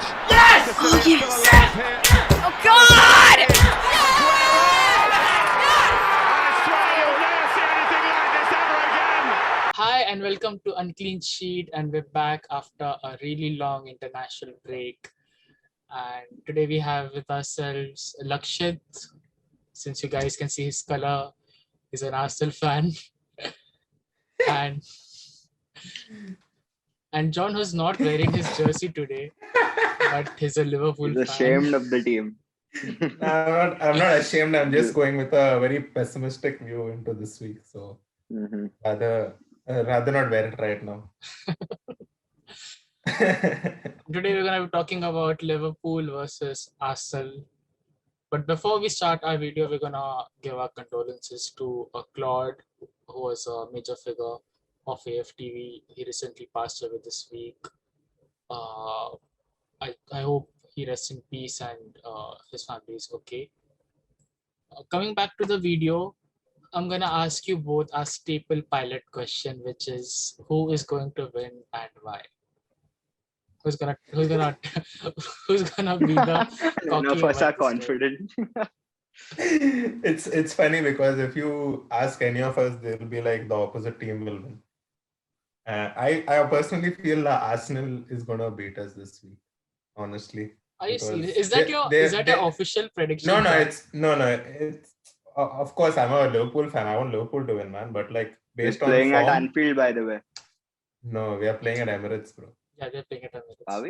Yes! Oh, yes! Oh, God! Hi and welcome to Unclean Sheet, and we're back after a really long international break. And today we have with ourselves Lakshit. Since you guys can see his color, he's an Arsenal fan. and and John, who's not wearing his jersey today, but he's a Liverpool He's fan. ashamed of the team. I'm not ashamed. I'm just going with a very pessimistic view into this week. So rather not wear it right now. Today we're going to be talking about Liverpool versus Arsenal. But before we start our video, we're going to give our condolences to Claude, who was a major figure of AFTV. He recently passed away this week. I hope he rests in peace and his family is okay. Coming back to the video, I'm going to ask you both a staple pilot question, which is who is going to win and why? Who's gonna who's gonna be the None of cocky us one are this time? confident. It's funny because if you ask any of us, they'll be like the opposite team will win. I personally feel that Arsenal is gonna beat us this week. Honestly, Are you because serious? Is that your official prediction? No. It's of course I'm a Liverpool fan. I want Liverpool to win, man. But like We're based on playing at form, Anfield, by the way. no, we are playing at Emirates, bro. Yeah, they're playing it on Are we?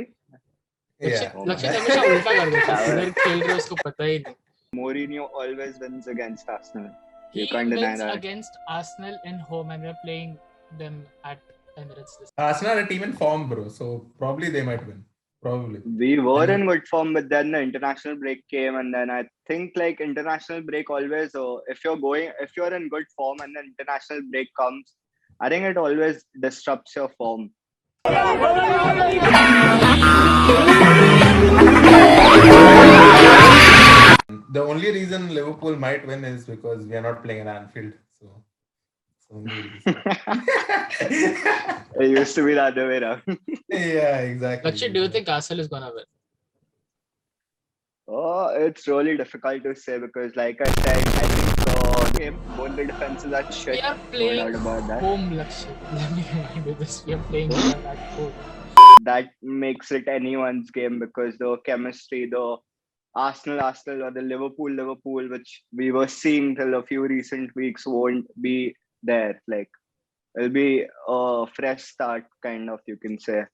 Yeah. लक्षित हमेशा उल्टा कर देता है इधर खेल रहे उसको पता ही नहीं. Mourinho always wins against Arsenal. He You can't deny wins that. against Arsenal in home and we're playing them at Emirates this Arsenal are a team in form, bro. So probably they might win. Probably. We were in good form, but then the international break came, and then I think like international break always. If you're in good form, and then international break comes, I think it always disrupts your form. The only reason Liverpool might win is because we are not playing at Anfield. So it's the only reason. It used to be the other way around. Yeah, exactly. Lakshit, do you think Arsenal is gonna win? Oh, it's really difficult to say because, like I said, I think both the defenses are shit. We are No playing doubt about that. home, Lakshit. Let me remind you this. We are playing at home. That makes it anyone's game because the chemistry, the Arsenal or the Liverpool, which we were seeing till a few recent weeks, won't be there. Like it'll be a fresh start, kind of, you can say.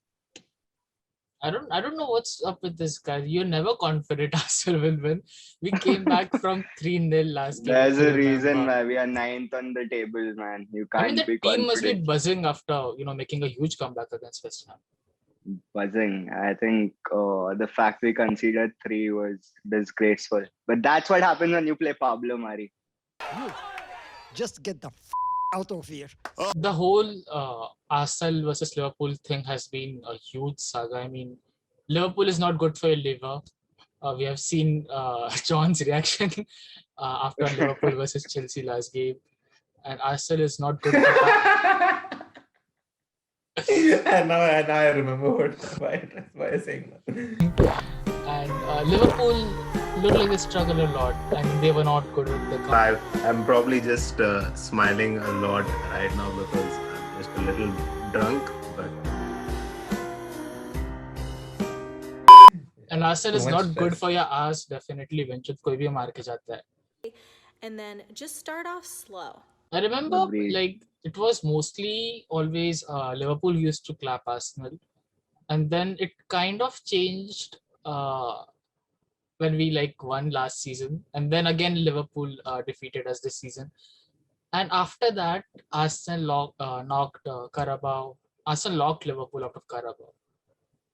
I don't know what's up with this guy. You're never confident Arsenal will win. We came back from 3-0 last game. There's if you a reason remember. why we are 9th on the table, man. You I can't mean, the be team must be confident. buzzing after making a huge comeback against West Ham. Buzzing. I think the fact we conceded 3 was disgraceful. But that's what happens when you play Pablo Mari. Just get the out of here. The whole Arsenal versus Liverpool thing has been a huge saga. I mean, Liverpool is not good for your liver. We have seen John's reaction after Liverpool versus Chelsea last game, and Arsenal is not good for that. and now I remember why I'm saying that. And Liverpool looked like they struggled a lot. I mean, they were not good with the comeback. I'm probably just smiling a lot right now because I'm just a little drunk. But And Arsenal is Too much not good stress. for your ass. Definitely, Venchut कोई भी मार के जाता है. And then just start off slow. I remember Agreed. like it was mostly always Liverpool used to clap Arsenal, and then it kind of changed when we like won last season, and then again Liverpool defeated us this season, and after that Arsenal knocked Carabao. Arsenal locked Liverpool out of Carabao.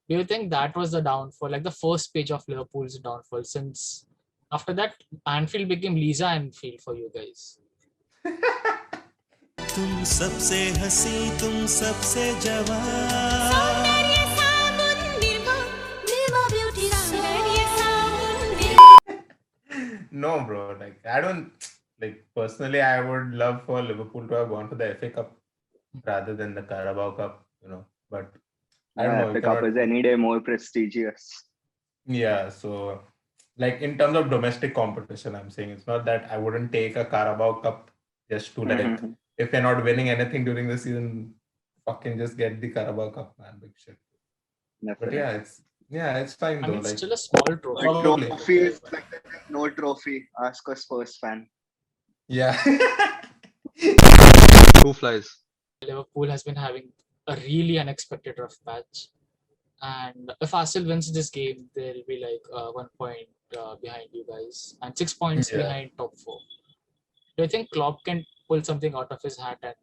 Do you think that was the downfall, like the first page of Liverpool's downfall? Since after that, Anfield became Lisa Anfield for you guys. तुम सबसे हंसी तुम सबसे जवान No, bro. Like I don't like personally. I would love for Liverpool to have gone to the FA Cup rather than the Carabao Cup. But I don't know. The Cup is any day more prestigious. Yeah, so like in terms of domestic competition, I'm saying it's not that I wouldn't take a Carabao Cup just to like Mhm. if they're not winning anything during the season, fucking just get the Carabao Cup, man. Big shit. But Definitely. it's fine I though. mean, it's Like still a small trophy. A probably. trophy is better than no trophy. Ask a Spurs fan. Yeah. Who flies? Liverpool has been having a really unexpected rough patch. And if Arsenal wins this game, they'll be like 1 point behind you guys and 6 points Yeah. behind top 4. Do you think Klopp can pull something out of his hat and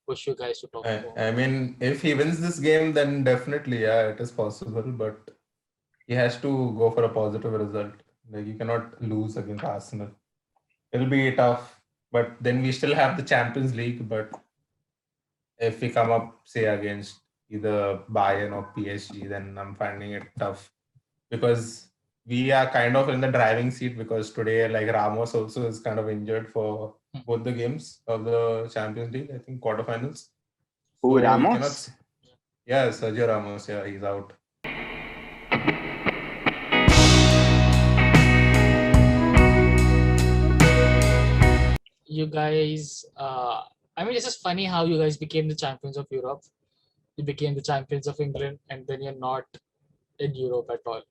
push you guys to top 4? I mean, if he wins this game, then definitely, yeah, it is possible. But he has to go for a positive result. Like you cannot lose against Arsenal. It'll be tough. But then we still have the Champions League. But if we come up, say, against either Bayern or PSG, then I'm finding it tough because we are kind of in the driving seat because today, like Ramos also is kind of injured for both the games of the Champions League, I think quarterfinals. Who, We Ramos? cannot. Yeah, Sergio Ramos. Yeah, he's out. You guys, I mean, this is funny how you guys became the champions of Europe. You became the champions of England, and then you're not in Europe at all.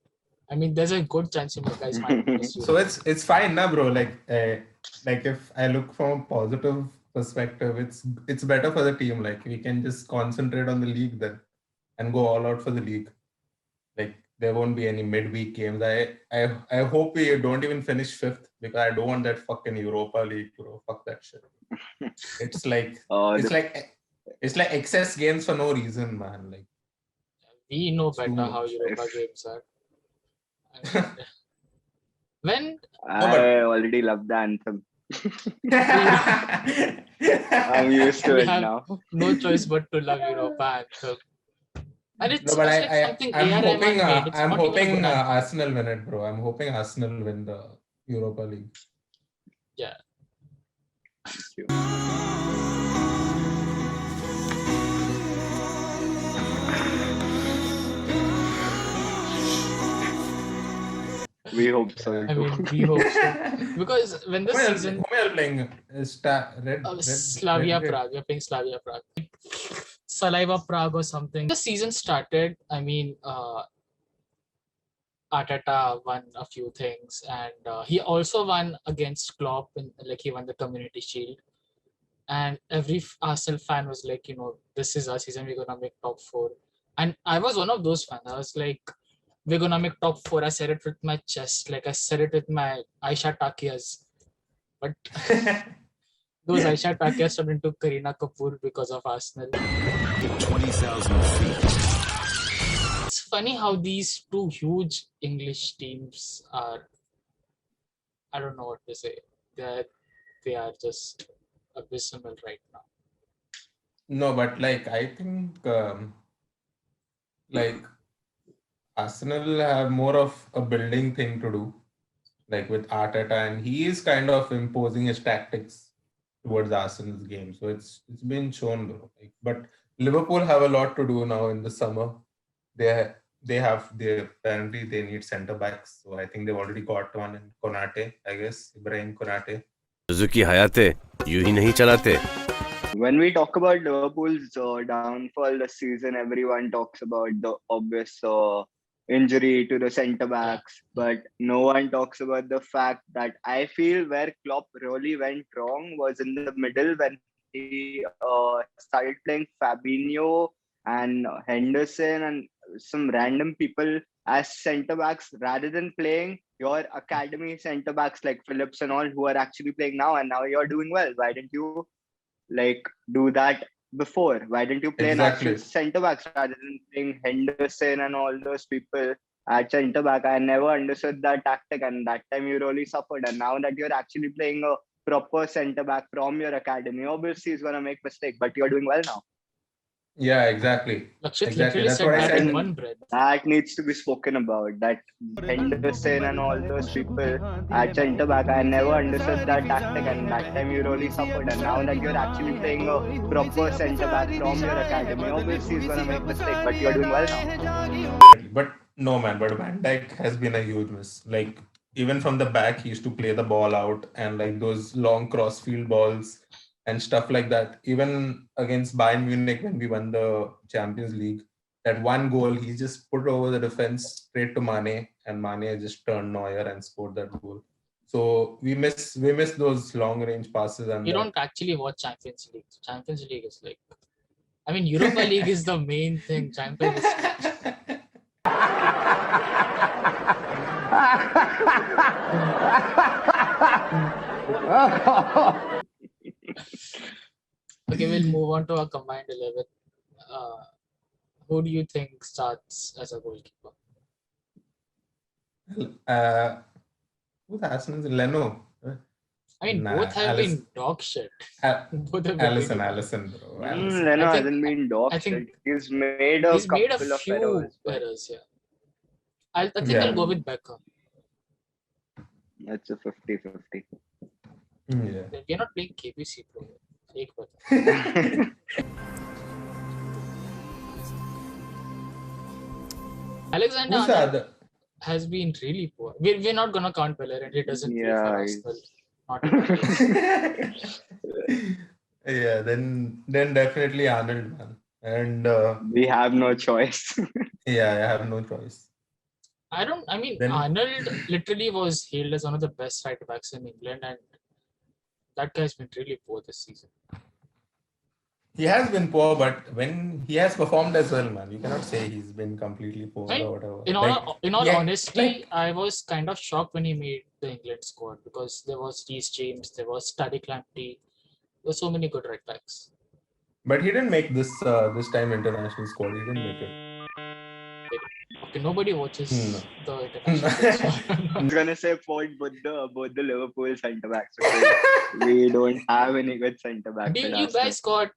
I mean, there's a good chance you guys might miss So Europe. it's fine, na, bro. Like if I look from a positive perspective, it's better for the team. Like we can just concentrate on the league then and go all out for the league. Like there won't be any midweek games. I hope we don't even finish 5th because I don't want that fucking Europa League, bro. Fuck that shit. It's like it's like excess games for no reason, man. Like We know It's too better how much. Europa games are. I mean, when I already love the anthem. I'm used to We it have- now. no choice but to love Europa anthem. And it's, No, but it's like something I'm AR hoping Rahman made. It's I'm not even a hoping good anthem. Arsenal win it, bro. I'm hoping Arsenal win the Europa League. Yeah. Thank you. We hope so. I mean, we hope so. Because when this season, Who are playing? Slavia Red. Prague, we're playing Slavia Prague. Saliva Prague or something. The season started, I mean, Arteta won a few things, and he also won against Klopp, like he won the Community Shield. And every Arsenal fan was like, this is our season, we're gonna make top 4. And I was one of those fans. I was like, we're gonna make top 4. I said it with my chest, like I said it with my Aisha Takiyas. But those Aisha Takiyas turned into Kareena Kapoor because of Arsenal. 20,000 feet. It's funny how these two huge English teams are, I don't know what to say. They are just abysmal right now. No, but like I think like Arsenal have more of a building thing to do, like with Arteta, and he is kind of imposing his tactics towards Arsenal's game. So it's been shown, bro. Like, but Liverpool have a lot to do now in the summer. They apparently they need centre backs. So I think they've already got one in Konate, I guess, Ibrahim Konate. Suzuki Hayate यूं ही नहीं चलाते. When we talk about Liverpool's downfall this season, everyone talks about the obvious injury to the centre backs, but no one talks about the fact that I feel where Klopp really went wrong was in the middle when he started playing Fabinho and Henderson and some random people as centre backs rather than playing your academy centre backs like Phillips and all who are actually playing now, and now you're doing well. Why didn't you do that before? Why didn't you play Exactly. an actual centre backs rather than playing Henderson and all those people at centre back? I never understood that tactic, and that time you really suffered. And now that you're actually playing a proper centre back from your academy, obviously he's gonna make mistake, but you're doing well now. Yeah, exactly. Lakshit Exactly. literally That's said what I that in said. one breath. That needs to be spoken about. That Henderson and all those people at centre back, I never understood that tactic, and that time you really suffered. And now that you're actually playing a proper centre back from your academy, obviously he's gonna make mistake, but you're doing well now. But No, man, but Van Dijk has been a huge miss. Like, even from the back, he used to play the ball out and like those long crossfield balls and stuff like that. Even against Bayern Munich when we won the Champions League, that one goal, he just put over the defense straight to Mane, and Mane just turned Neuer and scored that goal. So we miss those long range passes and You that. don't actually watch Champions League. Champions League is like, I mean, Europa League is the main thing. Champions. Okay, we'll move on to our combined 11. Who do you think starts as a goalkeeper? Who's Arsenal's Leno? I mean, Nah, both have Alisson. been dog shit. Al- Both have been Allison, really bad. Allison, bro. Allison. Leno I think- hasn't been dog I think shit. He's made a He's couple made a of few errors. but errors, yeah. I think Yeah. I'll go with Beckham. It's a 50-50. Yeah. We're not playing KBC, bro. Ek bata. Alexander Who's the Arnold other? has been really poor. We're not gonna count Bellerin. He doesn't play Yeah, for he's- Arsenal. Not at all. Yeah, then definitely Arnold, man. And We have no choice. yeah, I have no choice. I mean, Then- Arnold literally was hailed as one of the best right backs in England, and that guy's been really poor this season. He has been poor, but when he has performed as well, man, you cannot say he's been completely poor Right. or whatever. In all yeah, honesty, like- I was kind of shocked when he made the England squad because there was Reece James, there was Tariq Lamptey, there were so many good right backs. But he didn't make this time international squad. He didn't make it. Okay, nobody watches No. the international squad. I was gonna say Ford both the Liverpool centre backs because we don't have any good centre backs. Didn't in you Arsenal. guys got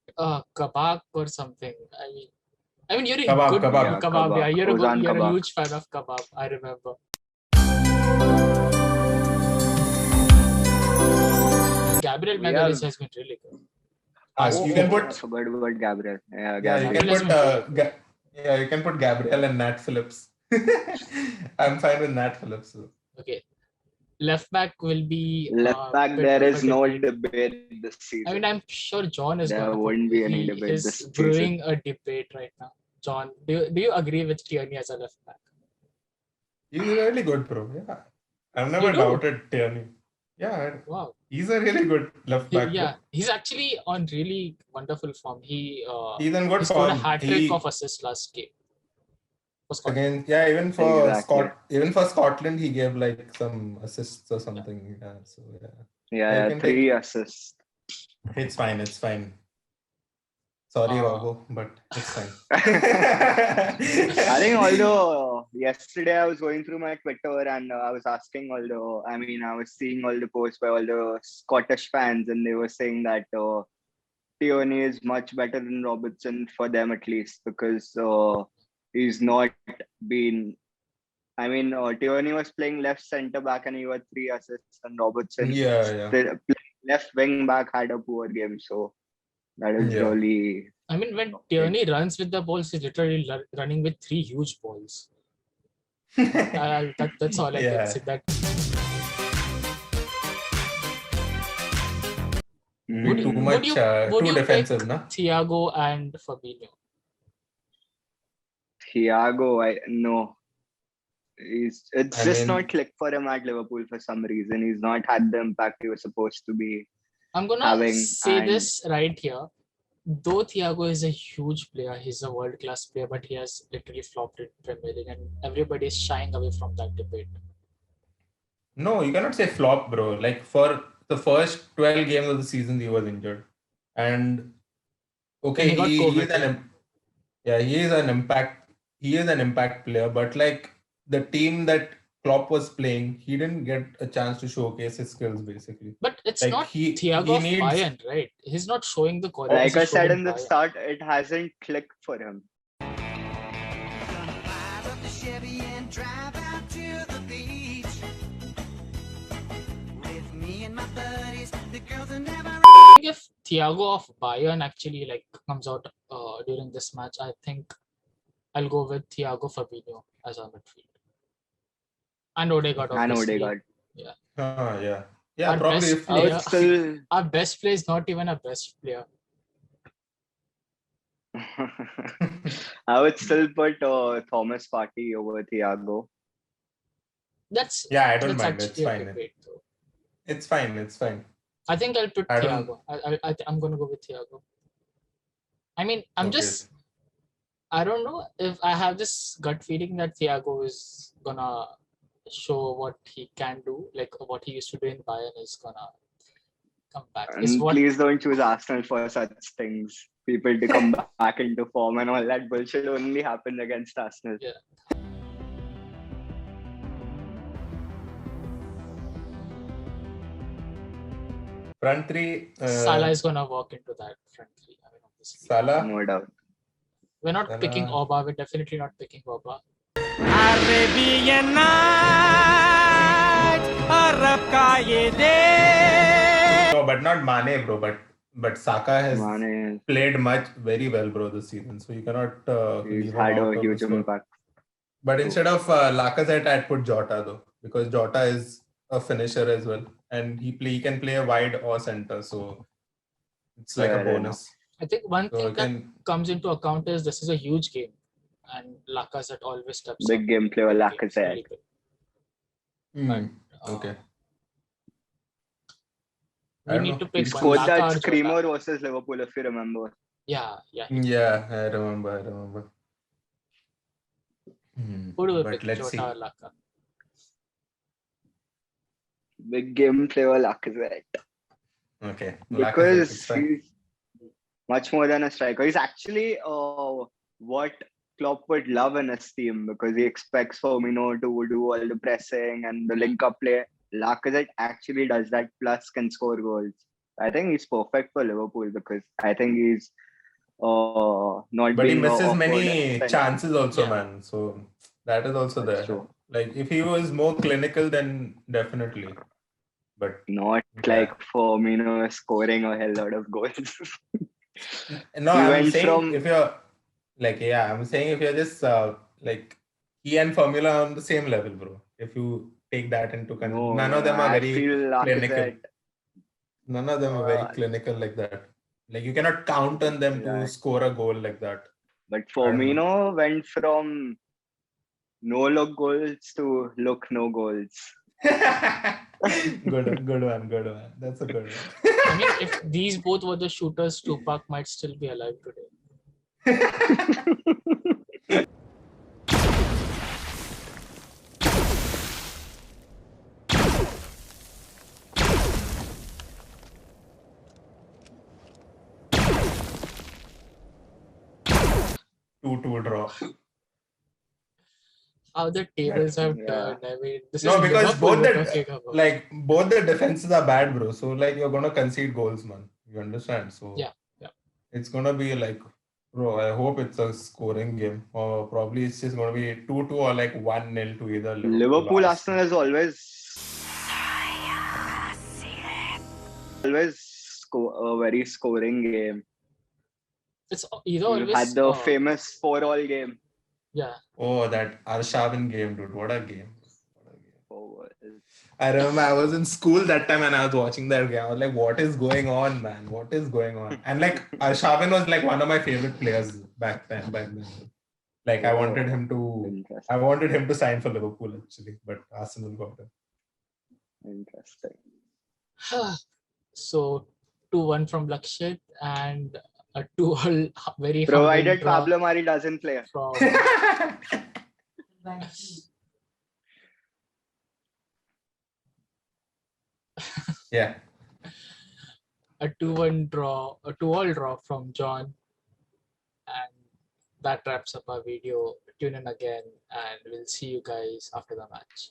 Kabak or something? I mean, you're a Kabak, good Kabak. yeah, Yeah, Kabak, yeah, Kabak. you're Ozan a Kabak. huge fan of Kabak. I remember. Gabriel Magalhaes has been really good. You can I put forgot about Gabriel. Yeah, yeah, you Gabriel. can put you can put Gabriel and Nat Phillips. I'm fine with Nat Phillips. So. Okay. Left back will be Left back, bit there of is a no debate. debate this season. I mean, I'm sure John is There gonna won't be any he debate is this season. brewing a debate right now. John, do you agree with Tierney as a left back? He's really good, bro. Yeah. I've never You do? doubted Tierney. Yeah, Wow. he's a really good left back. bro. Yeah, he's actually on really wonderful form. He He's in good he scored a form. hat trick He- of assists last game. For Scotland. Again, yeah, Exactly. even for Scotland, he gave like some assists or something. Yeah, so yeah, Yeah, you can 3 assists. it's fine. It's fine. Sorry, Babu, but it's fine. I think although yesterday I was going through my Twitter and I was asking I was seeing all the posts by all the Scottish fans and they were saying that Tierney is much better than Robertson for them at least because he's not been. Tierney was playing left centre back and he got 3 assists and Robertson yeah. playing left wing back had a poor game. So that is Yeah. really. I mean, when Tierney runs with the balls, he's literally running with 3 huge balls. That's all I Yeah. can say. That Would you- Too would much, you- would too you defensive, na? Thiago and Fabinho. Thiago, no. It's I just mean- not clicked for him at Liverpool for some reason. He's not had the impact he was supposed to be. I'm gonna Having say and- this right here. Though Thiago is a huge player, he's a world-class player, but he has literally flopped in Premier League, and everybody is shying away from that debate. No, you cannot say flop, bro. Like for the first 12 games of the season, he was injured, and okay, And he got he COVID, is he is an impact. He is an impact player, but like the team that Klopp was playing, he didn't get a chance to showcase his skills, basically. But it's Like, not he Thiago of needs- Bayern, right? He's not showing the quality. Like I he's said showing in the Bayern. start, it hasn't clicked for him. If Thiago of Bayern actually like comes out during this match, I think I'll go with Thiago Fabinho as our midfield. And Odegaard, And obviously. Odegaard. Yeah. Yeah, Our probably best if I would player, still. our best player is not even our best player. I would still put Thomas Partey over Thiago. That's I don't that's mind. It's actually a fine. debate, though. It's fine. It's fine. I think I'll put I don't- Thiago. I'm gonna go with Thiago. I mean, Okay. I don't know if I have this gut feeling that Thiago is gonna show what he can do, like what he used to do in Bayern is gonna come back. Is And what please don't choose Arsenal for such things. People to come back into form and all that bullshit only happens against Arsenal. Yeah. Front three. Salah is gonna walk into that front three. I mean, obviously. Salah. No doubt. We're not Salah. picking Oba. We're definitely not picking Oba. Arabian night, Arab ka ye day. No, but not Mane, bro. But Saka has Mane, played very well, bro, this season. So you cannot. he's leave him had out a of huge the squad. impact. But instead of Lacazette, I'd put Jota though, because Jota is a finisher as well, and he can play a wide or center, so it's like Fair a bonus. I think one So thing you that can comes into account is this is a huge game, and Lacazette always steps Big up. game player Games, Lacazette. really big. okay. I We don't need know. to He pick one. scored Laka that or Jota. screamer versus Liverpool, if you remember. Yeah. Yeah, I remember. Who do we But pick? let's Jota see. or Laka? Big game player Lacazette. Okay. Lacazette, Because it's fine. he's much more than a striker. He's actually what Klopp would love in his team, because he expects Firmino to do all the pressing and the link-up play. Lacazette actually does that, plus can score goals. I think he's perfect for Liverpool, because I think he's not But he being misses awkward many and chances also, Yeah. man. So that is also That's there. true. Like if he was more clinical, then definitely. But not Yeah. like Firmino scoring a hell lot of goals. no, He I'm went saying from- if you're I'm saying if you're just like he and Formula on the same level, bro. If you take that into consideration, none of them are I very feel clinical. Lacazette. None of them are very clinical like that. Like you cannot count on them to Right. score a goal like that. But I don't Firmino went from no look goals to look no goals. good one. That's a good one. I mean, if these both were the shooters, Tupac might still be alive today. 2-2 draw. How the tables have Yeah. turned. I mean, this No, is because Liverpool both we're talking about. both the defenses are bad, bro. So like you're gonna concede goals, man. You understand? So Yeah. it's gonna be like, bro. I hope it's a scoring game, or probably it's just gonna be 2-2 or like 1-0 to either Liverpool Arsenal is always a very scoring game. It's either You always had the famous 4-all game. yeah. Oh, that Arshavin game, dude. What a game. Oh, I remember I was in school that time and I was watching that game. I was like, what is going on, man? What is going on? And like Arshavin was like one of my favorite players back then. Like I wanted him to sign for Liverpool actually, but Arsenal got him. Interesting. So 2-1 from Lakshit and a 2-all very Provided humble draw Pablo Mari doesn't play. from Yeah. a 2-all draw from John. And that wraps up our video. Tune in again and we'll see you guys after the match.